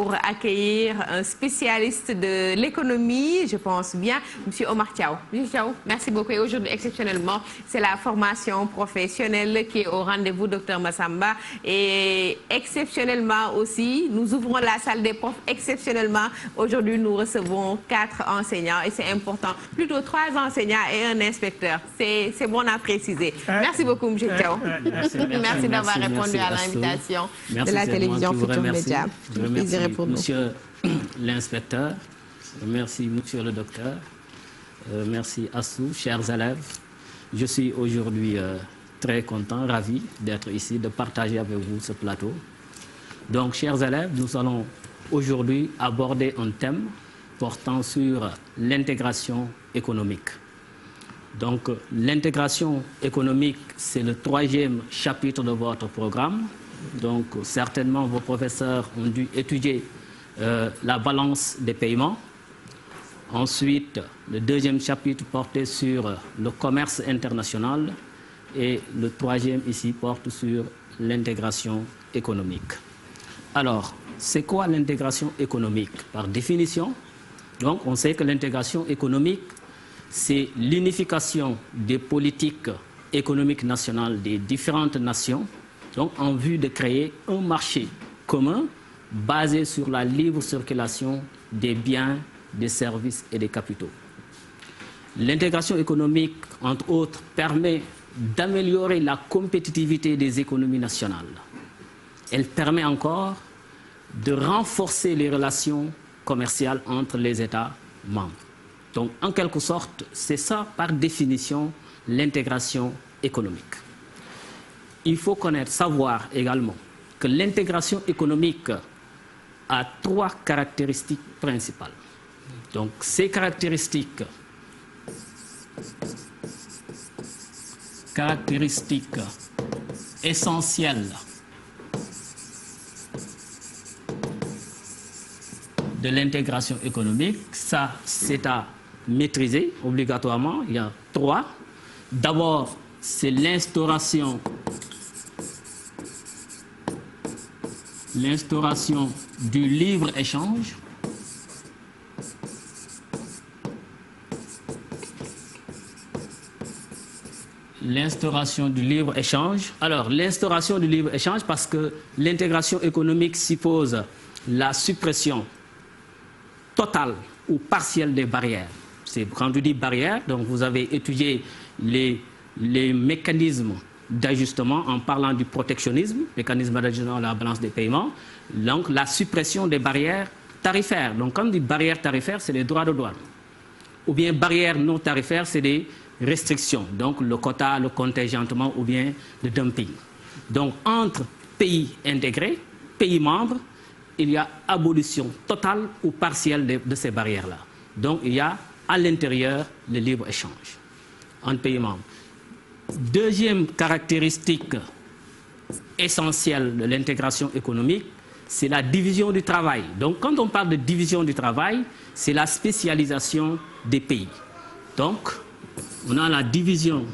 pour accueillir un spécialiste de l'économie, je pense bien, M. Omar Thiaw. M. Thiaw, merci beaucoup. Et aujourd'hui, exceptionnellement, c'est la formation professionnelle qui est au rendez-vous, Dr Massamba. Et exceptionnellement aussi, nous ouvrons la salle des profs. Exceptionnellement, aujourd'hui, nous recevons 4 enseignants et c'est important. Plutôt 3 enseignants et un inspecteur. C'est bon à préciser. Merci beaucoup, M. Thiaw. Merci d'avoir répondu à l'invitation de la télévision Futur Média. Je remercie monsieur l'inspecteur, merci monsieur le docteur, merci Assou, chers élèves. Je suis aujourd'hui très content, ravi d'être ici, de partager avec vous ce plateau. Donc, chers élèves, nous allons aujourd'hui aborder un thème portant sur l'intégration économique. Donc, l'intégration économique, c'est le 3e chapitre de votre programme. Donc, certainement, vos professeurs ont dû étudier la balance des paiements. Ensuite, le 2e chapitre portait sur le commerce international. Et le 3e ici porte sur l'intégration économique. Alors, c'est quoi l'intégration économique? Par définition, donc, on sait que l'intégration économique, c'est l'unification des politiques économiques nationales des différentes nations, donc en vue de créer un marché commun basé sur la libre circulation des biens, des services et des capitaux. L'intégration économique, entre autres, permet d'améliorer la compétitivité des économies nationales. Elle permet encore de renforcer les relations commerciales entre les États membres. Donc, en quelque sorte, c'est ça, par définition, l'intégration économique. Il faut connaître, savoir également que l'intégration économique a 3 caractéristiques principales. Donc, ces caractéristiques essentielles de l'intégration économique, ça c'est à maîtriser obligatoirement. Il y a 3. D'abord, c'est l'instauration du libre-échange. L'instauration du libre-échange. Alors, l'instauration du libre-échange, parce que l'intégration économique suppose la suppression totale ou partielle des barrières. Quand je dis barrières, donc vous avez étudié les mécanismes d'ajustement en parlant du protectionnisme, mécanisme d'ajustement à la balance des paiements, donc la suppression des barrières tarifaires. Donc quand on dit barrières tarifaires, c'est les droits de douane. Ou bien barrières non tarifaires, c'est des restrictions, donc le quota, le contingentement ou bien le dumping. Donc entre pays intégrés, pays membres, il y a abolition totale ou partielle de ces barrières-là. Donc il y a à l'intérieur le libre-échange entre pays membres. Deuxième caractéristique essentielle de l'intégration économique, c'est la division du travail. Donc quand on parle de division du travail, c'est la spécialisation des pays. Donc on a la division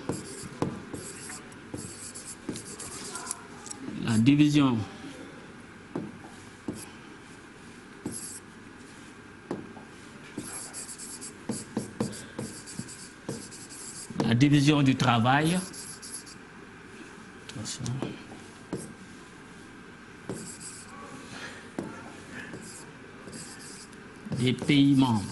du travail. Attention. Des pays membres.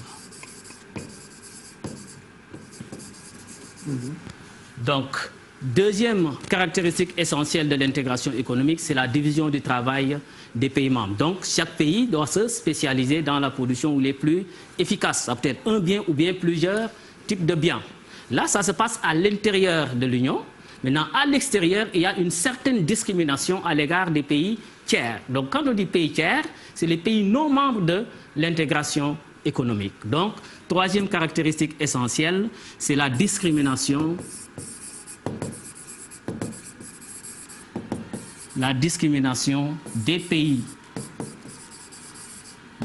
Donc, deuxième caractéristique essentielle de l'intégration économique, c'est la division du travail des pays membres. Donc, chaque pays doit se spécialiser dans la production les plus efficaces. Ça peut être un bien ou bien plusieurs types de biens. Là, ça se passe à l'intérieur de l'Union. Maintenant, à l'extérieur, il y a une certaine discrimination à l'égard des pays tiers. Donc, quand on dit pays tiers, c'est les pays non membres de l'intégration économique. Donc, troisième caractéristique essentielle, c'est la discrimination. La discrimination des pays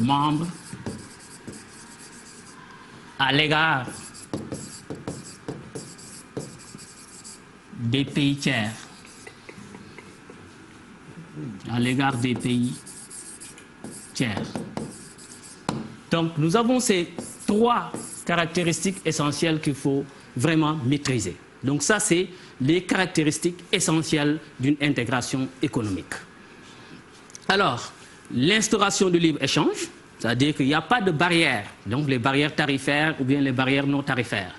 membres à l'égard des pays tiers, tiers. Donc, nous avons ces 3 caractéristiques essentielles qu'il faut vraiment maîtriser. Donc, ça, c'est les caractéristiques essentielles d'une intégration économique. Alors, l'instauration du libre-échange, c'est-à-dire qu'il n'y a pas de barrières, donc les barrières tarifaires ou bien les barrières non tarifaires.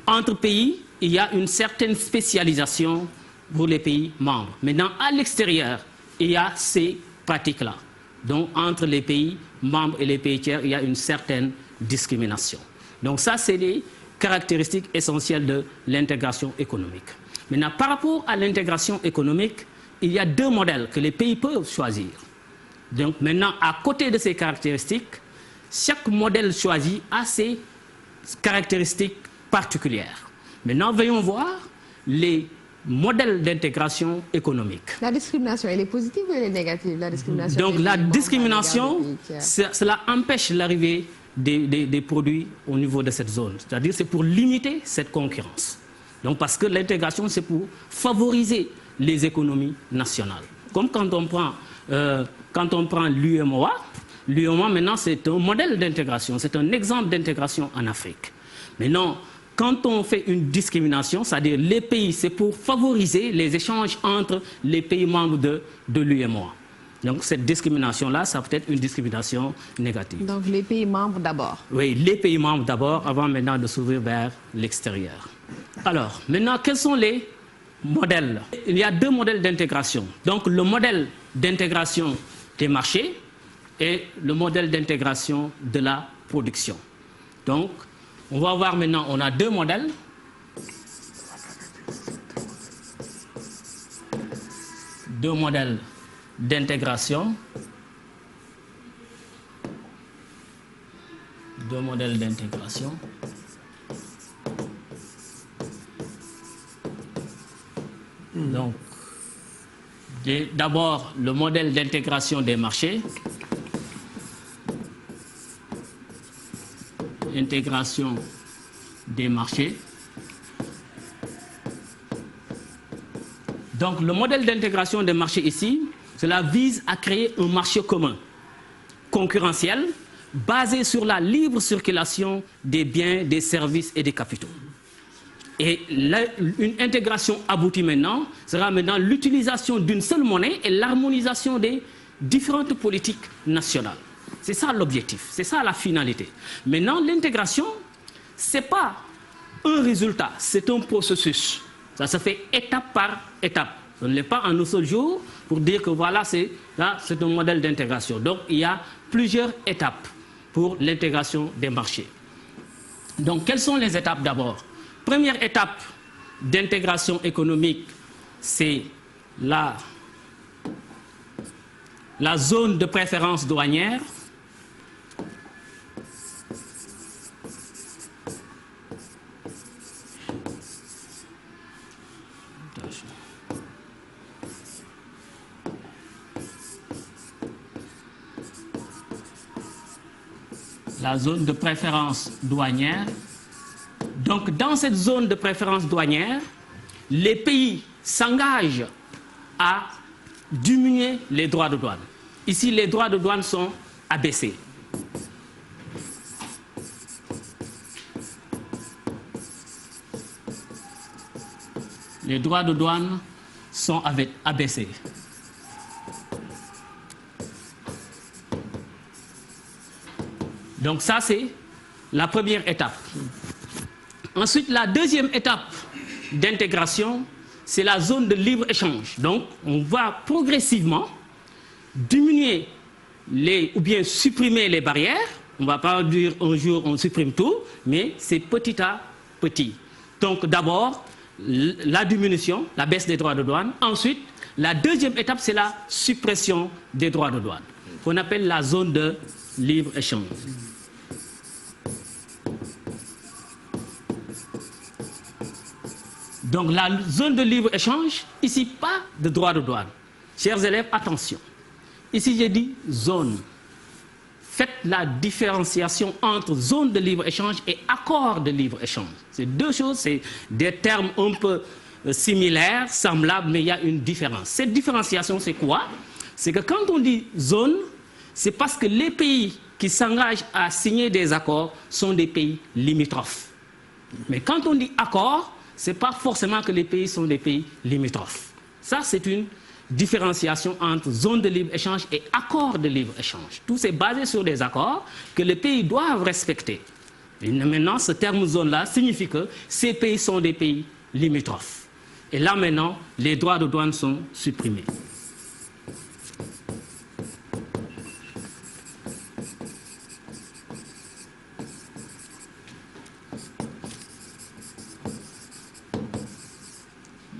Entre pays, il y a une certaine spécialisation pour les pays membres. Maintenant, à l'extérieur, il y a ces pratiques-là. Donc, entre les pays membres et les pays tiers, il y a une certaine discrimination. Donc, ça, c'est les caractéristiques essentielles de l'intégration économique. Maintenant, par rapport à l'intégration économique, il y a 2 modèles que les pays peuvent choisir. Donc, maintenant, à côté de ces caractéristiques, chaque modèle choisi a ses caractéristiques particulières. Maintenant, voyons voir les modèles d'intégration économique. La discrimination, elle est positive ou elle est négative? La discrimination. Donc la discrimination, cela empêche l'arrivée des produits au niveau de cette zone. C'est-à-dire c'est pour limiter cette concurrence. Donc parce que l'intégration, c'est pour favoriser les économies nationales. Comme quand on prend l'UEMOA, l'UEMOA maintenant c'est un modèle d'intégration, c'est un exemple d'intégration en Afrique. Maintenant, quand on fait une discrimination, c'est-à-dire les pays, c'est pour favoriser les échanges entre les pays membres de l'UEMOA. Donc cette discrimination-là, ça peut être une discrimination négative. Donc les pays membres d'abord. Oui, les pays membres d'abord, avant maintenant de s'ouvrir vers l'extérieur. Alors, maintenant, quels sont les modèles? Il y a 2 modèles d'intégration. Donc le modèle d'intégration des marchés et le modèle d'intégration de la production. Donc, on va voir maintenant, on a 2 modèles. Deux modèles d'intégration. 2 modèles d'intégration. Donc, d'abord, le modèle d'intégration des marchés. Intégration des marchés. Donc le modèle d'intégration des marchés ici, cela vise à créer un marché commun, concurrentiel, basé sur la libre circulation des biens, des services et des capitaux. Et une intégration aboutie maintenant sera maintenant l'utilisation d'une seule monnaie et l'harmonisation des différentes politiques nationales. C'est ça l'objectif, c'est ça la finalité. Maintenant, l'intégration, ce n'est pas un résultat, c'est un processus. Ça se fait étape par étape. Ce n'est pas en un seul jour pour dire que voilà, c'est un modèle d'intégration. Donc, il y a plusieurs étapes pour l'intégration des marchés. Donc, quelles sont les étapes d'abord? Première étape d'intégration économique, c'est la zone de préférence douanière. La zone de préférence douanière. Donc, dans cette zone de préférence douanière, les pays s'engagent à diminuer les droits de douane. Ici, les droits de douane sont abaissés. Les droits de douane sont abaissés. Donc ça, c'est la première étape. Ensuite, la deuxième étape d'intégration, c'est la zone de libre-échange. Donc, on va progressivement diminuer ou bien supprimer les barrières. On ne va pas dire un jour on supprime tout, mais c'est petit à petit. Donc, d'abord, la diminution, la baisse des droits de douane. Ensuite, la deuxième étape, c'est la suppression des droits de douane, qu'on appelle la zone de libre-échange. Donc la zone de libre-échange, ici pas de droit de douane. Chers élèves, attention. Ici j'ai dit zone. Faites la différenciation entre zone de libre-échange et accord de libre-échange. C'est 2 choses, c'est des termes un peu similaires, semblables, mais il y a une différence. Cette différenciation, c'est quoi? C'est que quand on dit zone, C'est parce que les pays qui s'engagent à signer des accords sont des pays limitrophes. Mais quand on dit accord, ce n'est pas forcément que les pays sont des pays limitrophes. Ça, c'est une différenciation entre zone de libre-échange et accord de libre-échange. Tout c'est basé sur des accords que les pays doivent respecter. Et maintenant, ce terme zone-là signifie que ces pays sont des pays limitrophes. Et là, maintenant, les droits de douane sont supprimés.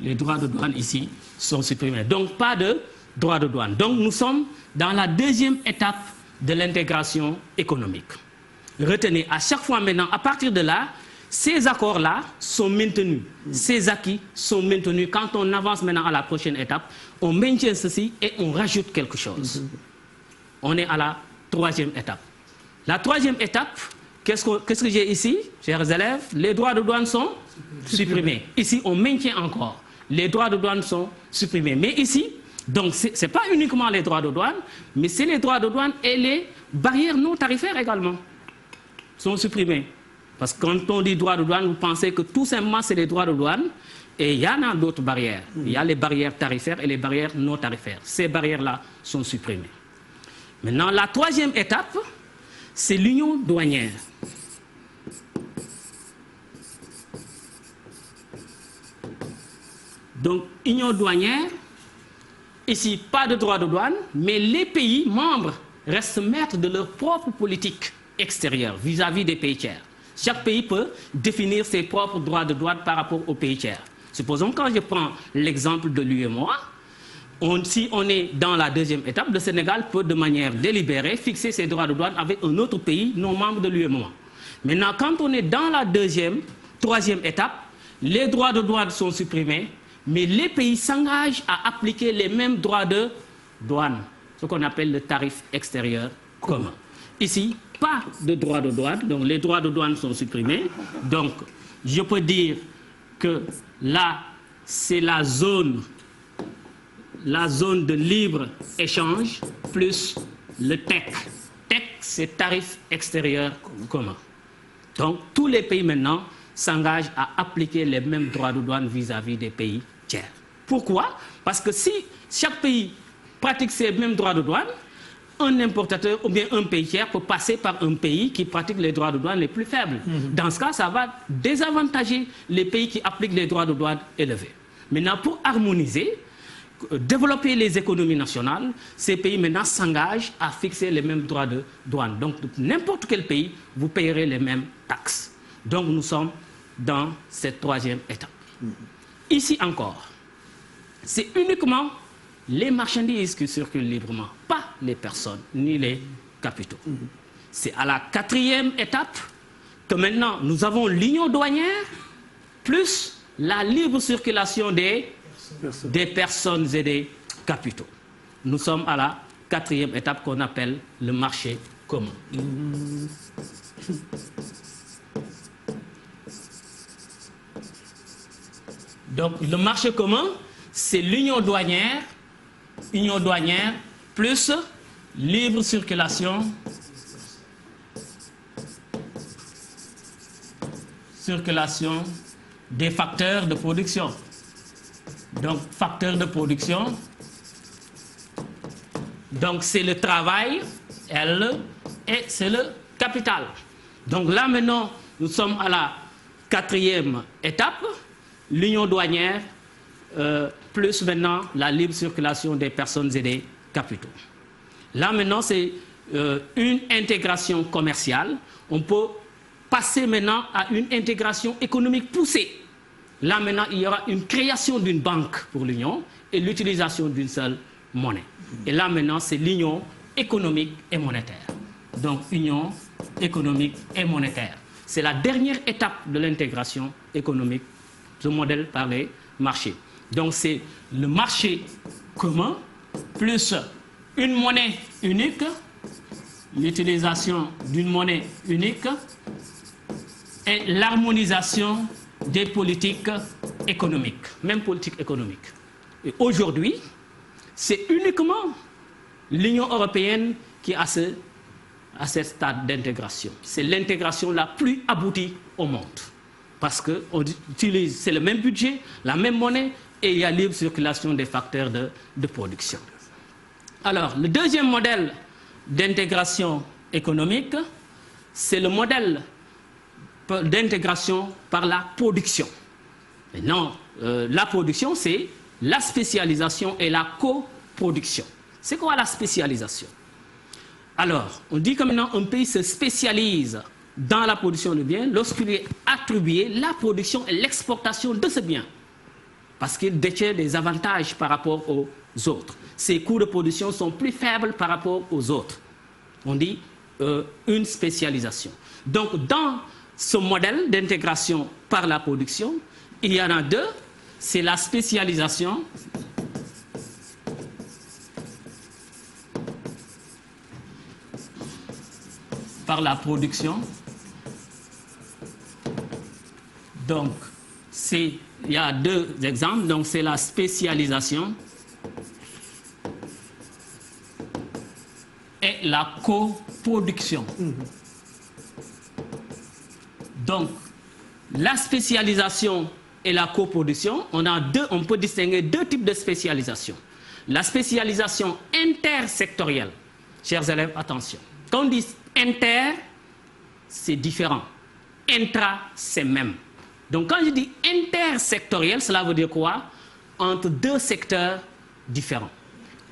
Les droits de douane ici sont supprimés. Donc, pas de droits de douane. Donc, nous sommes dans la deuxième étape de l'intégration économique. Retenez, à chaque fois maintenant, à partir de là, ces accords-là sont maintenus. Ces acquis sont maintenus. Quand on avance maintenant à la prochaine étape, on maintient ceci et on rajoute quelque chose. On est à la troisième étape. La troisième étape, qu'est-ce que j'ai ici, chers élèves? Les droits de douane sont supprimés. Ici, on maintient encore. Les droits de douane sont supprimés. Mais ici, donc ce n'est pas uniquement les droits de douane, mais c'est les droits de douane et les barrières non tarifaires également sont supprimés. Parce que quand on dit droits de douane, vous pensez que tout simplement c'est les droits de douane et il y en a d'autres barrières. Il y a les barrières tarifaires et les barrières non tarifaires. Ces barrières-là sont supprimées. Maintenant, la troisième étape, c'est l'union douanière. Donc, union douanière, ici, pas de droit de douane, mais les pays membres restent maîtres de leur propre politique extérieure vis-à-vis des pays tiers. Chaque pays peut définir ses propres droits de douane par rapport aux pays tiers. Supposons, quand je prends l'exemple de l'UEMOA, si on est dans la deuxième étape, le Sénégal peut de manière délibérée fixer ses droits de douane avec un autre pays non membre de l'UEMOA. Maintenant, quand on est dans la troisième étape, les droits de douane sont supprimés, mais les pays s'engagent à appliquer les mêmes droits de douane, ce qu'on appelle le tarif extérieur commun. Ici, pas de droits de douane, donc les droits de douane sont supprimés. Donc, je peux dire que là, c'est la zone de libre-échange plus le TEC. TEC, c'est tarif extérieur commun. Donc, tous les pays maintenant s'engagent à appliquer les mêmes droits de douane vis-à-vis des pays tiers. Pourquoi? Parce que si chaque pays pratique ces mêmes droits de douane, un importateur ou bien un pays tiers peut passer par un pays qui pratique les droits de douane les plus faibles. Dans ce cas, ça va désavantager les pays qui appliquent les droits de douane élevés. Maintenant, pour harmoniser, développer les économies nationales, ces pays maintenant s'engagent à fixer les mêmes droits de douane. Donc, n'importe quel pays, vous payerez les mêmes taxes. Donc, nous sommes dans cette troisième étape. Ici encore, c'est uniquement les marchandises qui circulent librement, pas les personnes ni les capitaux. C'est à la quatrième étape que maintenant nous avons l'union douanière plus la libre circulation des personnes et des capitaux. Nous sommes à la quatrième étape qu'on appelle le marché commun. Donc le marché commun, c'est l'union douanière plus libre circulation des facteurs de production. Donc, facteurs de production, donc c'est le travail, L, et c'est le capital. Donc là maintenant, nous sommes à la quatrième étape, l'union douanière, plus maintenant la libre circulation des personnes et des capitaux. Là maintenant, c'est une intégration commerciale. On peut passer maintenant à une intégration économique poussée. Là maintenant, il y aura une création d'une banque pour l'Union et l'utilisation d'une seule monnaie. Et là maintenant, c'est l'union économique et monétaire. Donc, union économique et monétaire. C'est la dernière étape de l'intégration économique, ce modèle par les marchés. Donc, c'est le marché commun plus une monnaie unique, l'utilisation d'une monnaie unique et l'harmonisation des politiques économiques, même politique économique. Et aujourd'hui, c'est uniquement l'Union européenne qui est à ce stade d'intégration. C'est l'intégration la plus aboutie au monde. Parce qu'on utilise, c'est le même budget, la même monnaie, et il y a libre circulation des facteurs de production. Alors, le deuxième modèle d'intégration économique, c'est le modèle d'intégration par la production. Maintenant, la production, c'est la spécialisation et la coproduction. C'est quoi la spécialisation? Alors, on dit que maintenant un pays se spécialise dans la production de biens lorsqu'il est attribué la production et l'exportation de ce bien. Parce qu'il détient des avantages par rapport aux autres. Ses coûts de production sont plus faibles par rapport aux autres. On dit une spécialisation. Donc, dans ce modèle d'intégration par la production, il y en a deux. C'est la spécialisation par la production. Donc, il y a deux exemples. Donc, c'est la spécialisation et la coproduction. Donc, la spécialisation et la coproduction, on peut distinguer deux types de spécialisation. La spécialisation intersectorielle. Chers élèves, attention. Quand on dit inter, c'est différent. Intra, c'est même. Donc, quand je dis intersectoriel, cela veut dire quoi? Entre deux secteurs différents.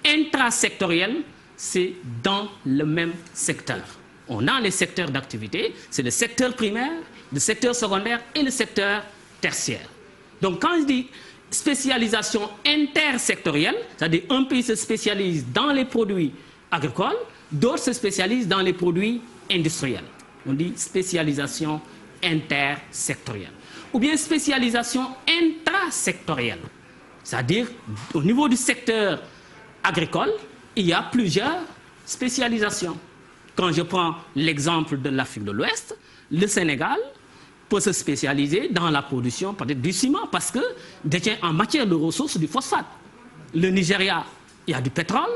Intrasectoriel, c'est dans le même secteur. On a les secteurs d'activité, c'est le secteur primaire, le secteur secondaire et le secteur tertiaire. Donc, quand je dis spécialisation intersectorielle, c'est-à-dire un pays se spécialise dans les produits agricoles, d'autres se spécialisent dans les produits industriels. On dit spécialisation intersectorielle. Ou bien spécialisation intrasectorielle. C'est-à-dire, au niveau du secteur agricole, il y a plusieurs spécialisations. Quand je prends l'exemple de l'Afrique de l'Ouest, le Sénégal peut se spécialiser dans la production peut-être du ciment parce que détient en matière de ressources du phosphate. Le Nigeria, il y a du pétrole.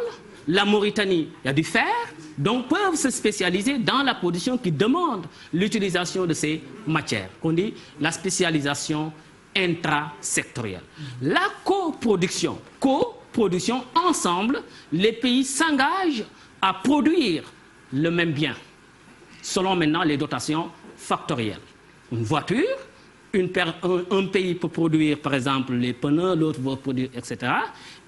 La Mauritanie, il y a du fer. Donc, peuvent se spécialiser dans la production qui demande l'utilisation de ces matières. On dit la spécialisation intrasectorielle. La coproduction. Coproduction, ensemble, les pays s'engagent à produire le même bien, selon maintenant les dotations factorielles. Une voiture, un pays peut produire par exemple les pneus, l'autre va produire, etc.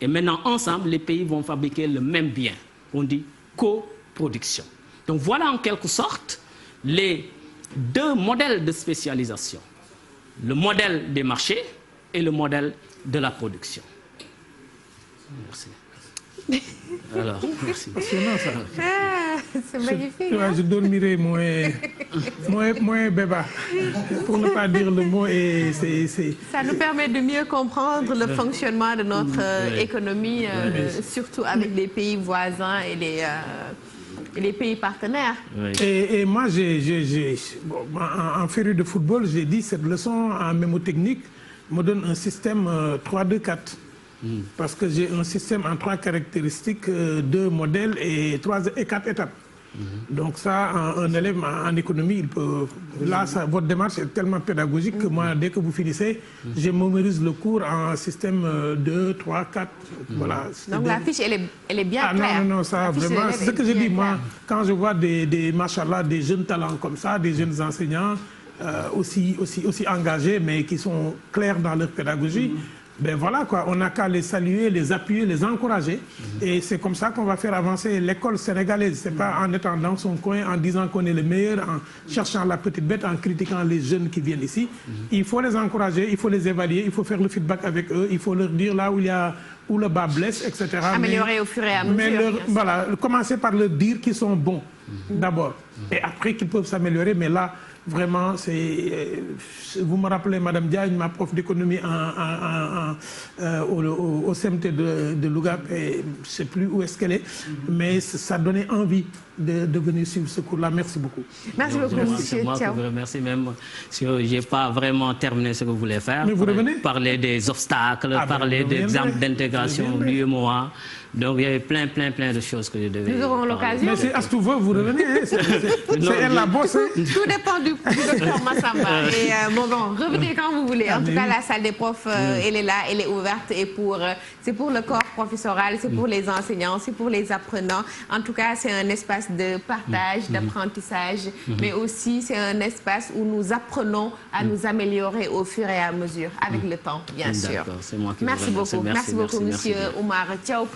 Et maintenant, ensemble, les pays vont fabriquer le même bien. On dit coproduction. Donc voilà en quelque sorte les deux modèles de spécialisation. Le modèle des marchés et le modèle de la production. Merci. Alors, merci. C'est magnifique. Je dormirai moins béba, pour ne pas dire le mot. Et ça nous permet de mieux comprendre le fonctionnement de notre économie, surtout avec les pays voisins et les pays partenaires. Et moi, en féru de football, j'ai dit cette leçon en mémotechnique me donne un système 3-2-4. Parce que j'ai un système en 3 caractéristiques, 2 modèles et 4 étapes. Donc ça, un élève en économie, il peut... Là, votre démarche est tellement pédagogique que moi, dès que vous finissez, je mémorise le cours en système 2, 3, 4. Voilà. Donc la fiche, elle est bien claire. Non, ça vraiment... C'est ce que je dis, moi, quand je vois machallah, des jeunes talents comme ça, des jeunes enseignants aussi engagés, mais qui sont clairs dans leur pédagogie, ben voilà quoi, on n'a qu'à les saluer, les appuyer, les encourager. Et c'est comme ça qu'on va faire avancer l'école sénégalaise. C'est pas en étant dans son coin, en disant qu'on est le meilleur, en cherchant la petite bête, en critiquant les jeunes qui viennent ici. Il faut les encourager, il faut les évaluer, il faut faire le feedback avec eux, il faut leur dire là où le bas blesse, etc. Améliorer au fur et à mesure. Voilà, commencer par leur dire qu'ils sont bons, d'abord. Et après qu'ils peuvent s'améliorer, mais là, vraiment, vous me rappelez Madame Diagne, ma prof d'économie au CMT de Louga, je ne sais plus où est-ce qu'elle est, mais ça donnait envie de venir suivre ce cours-là. Merci beaucoup. Merci beaucoup, monsieur. C'est moi qui vous remercie, même si je n'ai pas vraiment terminé ce que vous voulez faire. Mais vous revenez? Parler des obstacles, parler d'exemples d'intégration, l'UEMOA. Donc, il y avait plein de choses que je devais... Nous aurons l'occasion. Mais c'est Astouvo, vous revenez, hein, c'est elle la bosse. Hein. Tout dépend du docteur Massamba. Et bon, revenez quand vous voulez. En tout cas, la salle des profs, elle est là, elle est ouverte. Et c'est pour le corps professoral, c'est pour les enseignants, c'est pour les apprenants. En tout cas, c'est un espace de partage, d'apprentissage. Mais aussi, c'est un espace où nous apprenons à nous améliorer au fur et à mesure, avec le temps, bien sûr. C'est moi qui Merci vous remercie. beaucoup. Merci beaucoup, monsieur Oumar Thiaw.